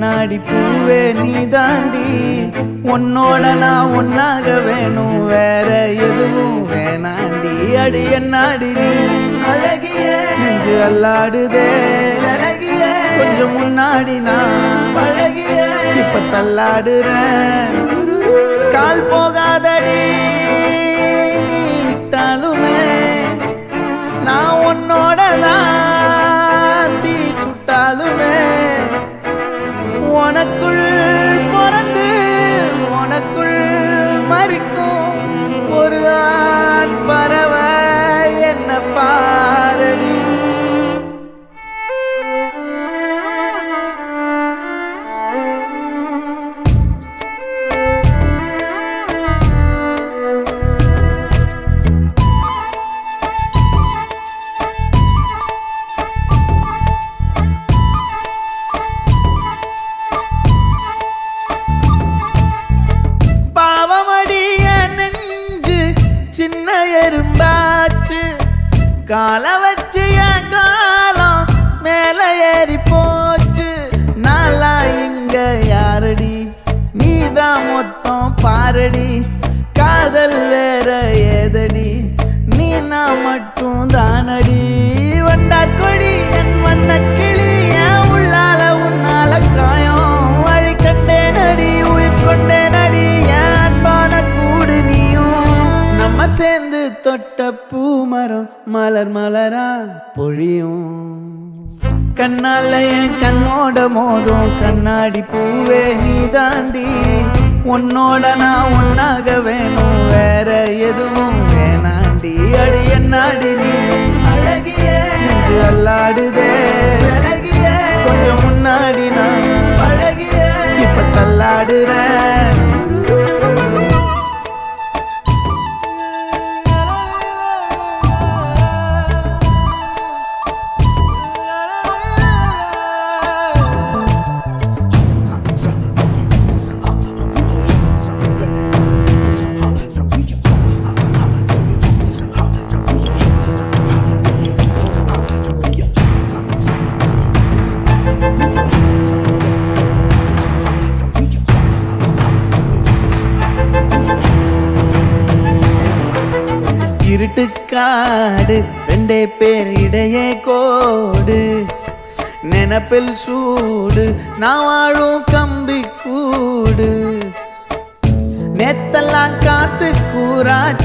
கண்ணாடி பூவே நீ தாண்டி உன்னோட நான் ஒன்னாக வேணும் வேற எதுவும் வேணாண்டி அடி என்னாடி நீ அழகிய நெஞ்சு அல்லாடுதே அழகிய கொஞ்சம் முன்னாடி நான் பழகிய இப்ப தள்ளாடுறேன் கால் போகாதடி நீ விட்டாலுமே நான் உன்னோட தான் தீ சுட்டாலுமே உனக்குள் பிறந்து உனக்குள் மறிக்கும் ஒரு ஆண் பறவை என்ன பாரடி சின்ன எறும்பாச்சு கால வச்சு என் காலம் மேல ஏறி போச்சு நாளா இங்க யாரடி நீதான் மொத்தம் பாரடி காதல் வேற ஏதடி நீ நான் மட்டும் தானடி வண்டா கொடி என் வண்ண கிளி என் உள்ளால உன்னால காயம் வழி கண்டே நடி உயிர் கொண்டே நடி என் அன்பான கூடு நீயும் நம்ம சேர்ந்து தொட்ட பூமரம் மலர் மலரா பொழியும் கண்ணால என் கண்ணோட மோதும் கண்ணாடி பூவே நீ தாண்டி உன்னோட நான் ஒன்னாக வேணும் வேற எதுவும் வேணாண்டி அடி என்னாடி நீ அழகிய நெஞ்சு அல்லாடுதே அழகிய கொஞ்சம் முன்னாடி நான் பழகிய இப்ப தள்ளாடுறேன் இருட்டுக்காடு ரெண்டே பேர் இடையே கோடு நினப்பில் சூடு நான் வாழும் கம்பி கூடு நேத்தெல்லாம் காத்து கூறாச்சு